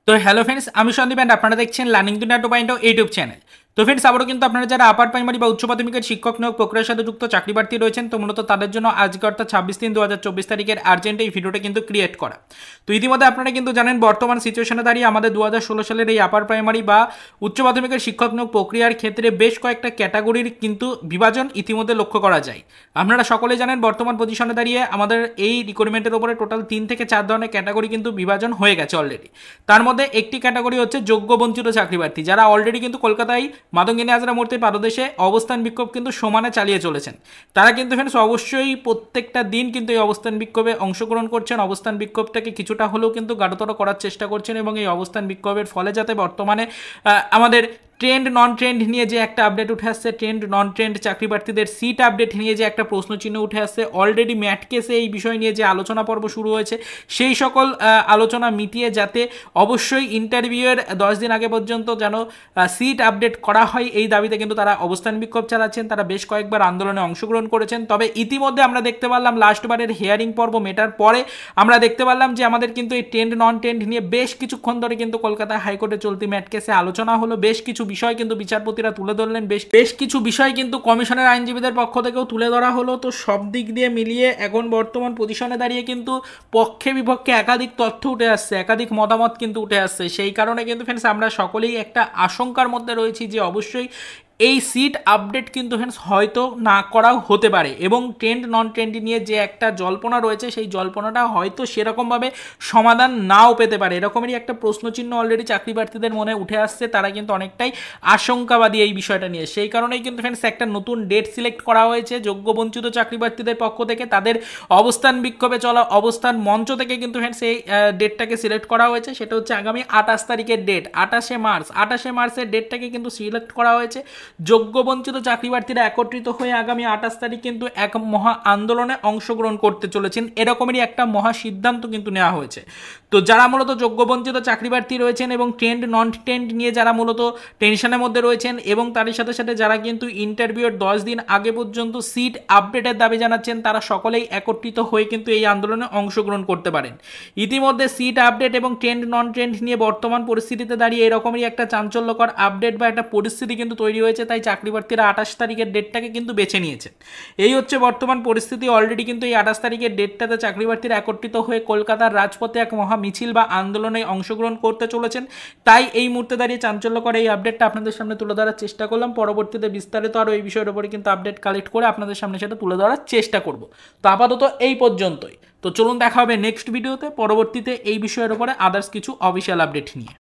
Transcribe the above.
তো hello friends, আমি Sandeep and আপনারা দেখছেন লার্নিং দুনিয়া 2.0 ইউটিউব চ্যানেল। তো ফ্রেন্ডস, আবারও কিন্তু আপনারা যারা আপার প্রাইমারি বা উচ্চ প্রাথমিকের শিক্ষক নিয়োগ প্রক্রিয়ার সাথে যুক্ত চাকরি প্রার্থী রয়েছেন, তো মূলত তাদের জন্য আজকে অর্থাৎ 26/3/2024 তারিখের আর্জেন্ট এই ভিডিওটা কিন্তু ক্রিয়েট করা। তো ইতিমধ্যে আপনারা কিন্তু জানেন বর্তমান সিচুয়েশনে দাঁড়িয়ে আমাদের 2016 সালের এই আপার প্রাইমারি বা উচ্চ প্রাথমিকের শিক্ষক নিয়োগ প্রক্রিয়ার ক্ষেত্রে বেশ কয়েকটা ক্যাটাগরির কিন্তু বিভাজন ইতিমধ্যে লক্ষ্য করা যায়। আপনারা সকলে জানেন বর্তমান পজিশনে দাঁড়িয়ে আমাদের এই রিক্রুটমেন্টের উপরে টোটাল 3 থেকে 4 ধরনের ক্যাটাগরি কিন্তু বিভাজন হয়ে গেছে অলরেডি। তার মধ্যে একটি ক্যাটাগরি হচ্ছে যোগ্য বঞ্চিত চাকরি প্রার্থী, যারা অলরেডি কিন্তু কলকাতায় মাতঙ্গিনী হাজরা মূর্তির পাদদেশে অবস্থান বিক্ষোভ কিন্তু সমানে চালিয়ে চলেছেন। তারা কিন্তু ফ্রেন্ডস অবশ্যই প্রত্যেকটা দিন কিন্তু এই অবস্থান বিক্ষোভে অংশগ্রহণ করছেন, অবস্থান বিক্ষোভটাকে কিছুটা হলেও কিন্তু গাঢ়তর করার চেষ্টা করছেন এবং এই অবস্থান বিক্ষোভের ফলে যাতে বর্তমানে আমাদের ট্রেন্ড নন ট্রেন্ড নিয়ে যে একটা আপডেট উঠে আসছে, ট্রেন্ড নন ট্রেন্ড চাকরি প্রার্থীদের সিট আপডেট নিয়ে যে একটা প্রশ্নচিহ্ন উঠে আসছে, অলরেডি ম্যাট কেসে এই বিষয় নিয়ে যে আলোচনা পর্ব শুরু হয়েছে, সেই সকল আলোচনা মিটিয়ে যাতে অবশ্যই ইন্টারভিউয়ের 10 দিন আগে পর্যন্ত যেন সিট আপডেট করা হয়, এই দাবিতে কিন্তু তারা অবস্থান বিক্ষোভ চালাচ্ছেন। তারা বেশ কয়েকবার আন্দোলনে অংশগ্রহণ করেছেন। তবে ইতিমধ্যে আমরা দেখতে পারলাম লাস্টবারের হিয়ারিং পর্ব মেটার পরে আমরা দেখতে পারলাম যে আমাদের কিন্তু এই ট্রেন্ড নন ট্রেন্ড নিয়ে বেশ কিছুক্ষণ ধরে কিন্তু কলকাতা হাইকোর্টে চলতি ম্যাট কেসে আলোচনা হলো। বেশ কিছু বিষয় কিন্তু বিচারপতিরা তুলে ধরলেন, বেশ কিছু বিষয় কিন্তু কমিশনের আইনজীবীদের পক্ষ থেকেও তুলে ধরা হলো। তো সব দিক দিয়ে মিলিয়ে এখন বর্তমান পজিশনে দাঁড়িয়ে কিন্তু পক্ষে বিপক্ষে একাধিক তথ্য উঠে আসছে, একাধিক মতামত কিন্তু উঠে আসছে। সেই কারণে কিন্তু ফ্রেন্ডস আমরা সকলেই একটা আশঙ্কার মধ্যে রয়েছি যে অবশ্যই এই সিট আপডেট কিন্তু ফ্রেন্ডস হয়তো না করাও হতে পারে এবং ট্রেন্ড নন ট্রেন্ড নিয়ে যে একটা জল্পনা রয়েছে সেই জল্পনাটা হয়তো সেরকমভাবে সমাধান নাও পেতে পারে। এরকমেরই একটা প্রশ্নচিহ্ন অলরেডি চাকরি প্রার্থীদের মনে উঠে আসছে। তারা কিন্তু অনেকটাই আশঙ্কাবাদী এই বিষয়টা নিয়ে। সেই কারণেই কিন্তু ফ্রেন্ডস একটা নতুন ডেট সিলেক্ট করা হয়েছে যোগ্য বঞ্চিত চাকরি প্রার্থীদের পক্ষ থেকে। তাদের অবস্থান বিক্ষোভে চলা অবস্থান মঞ্চ থেকে কিন্তু ফ্রেন্ডস এই ডেটটাকে সিলেক্ট করা হয়েছে। সেটা হচ্ছে আগামী 28 তারিখের ডেট, 28শে মার্চের ডেটটাকে কিন্তু সিলেক্ট করা হয়েছে। যোগ্য বঞ্চিত চাকরি প্রার্থীরা একত্রিত হয়ে আগামী 28 তারিখ কিন্তু এক মহা আন্দোলনে অংশগ্রহণ করতে চলেছেন, এরকমেরই একটা মহা সিদ্ধান্ত কিন্তু নেওয়া হয়েছে। তো যারা মূলত যোগ্য বঞ্চিত চাকরি প্রার্থী রয়েছেন এবং ট্রেন্ড নন ট্রেন্ড নিয়ে যারা মূলত টেনশনের মধ্যে রয়েছেন এবং তার সাথে সাথে যারা কিন্তু ইন্টারভিউর 10 দিন আগে পর্যন্ত সিট আপডেটের দাবি জানাচ্ছেন, তারা সকলেই একত্রিত হয়ে কিন্তু এই আন্দোলনে অংশগ্রহণ করতে পারেন। ইতিমধ্যে সিট আপডেট এবং ট্রেন্ড নন ট্রেন্ড নিয়ে বর্তমান পরিস্থিতিতে দাঁড়িয়ে এরকমই একটা চাঞ্চল্যকর আপডেট বা একটা পরিস্থিতি কিন্তু তৈরি হয়েছে। তাই চাকরি প্রার্থীরা 28 তারিখের ডেটটাকে কিন্তু বেছে নিয়েছেন। এই হচ্ছে বর্তমান পরিস্থিতি। অলরেডি কিন্তু এই 28 তারিখের ডেটটাতে চাকরি প্রার্থীরা একত্রিত হয়ে কলকাতার রাজপথে এক মহা মিছিল বা আন্দোলনে অংশগ্রহণ করতে চলেছেন। তাই এই মুহূর্তে দাঁড়িয়ে চাঞ্চল্যকর এই আপডেটটা আপনাদের সামনে তুলে ধরার চেষ্টা করলাম। পরবর্তীতে বিস্তারিত আরও এই বিষয়ের উপরে কিন্তু আপডেট কালেক্ট করে আপনাদের সামনে সেটা তুলে ধরার চেষ্টা করব। তো আপাতত এই পর্যন্তই। তো চলুন দেখা হবে নেক্সট ভিডিওতে পরবর্তীতে এই বিষয়ের উপরে আদার্স কিছু অফিসিয়াল আপডেট নিয়ে।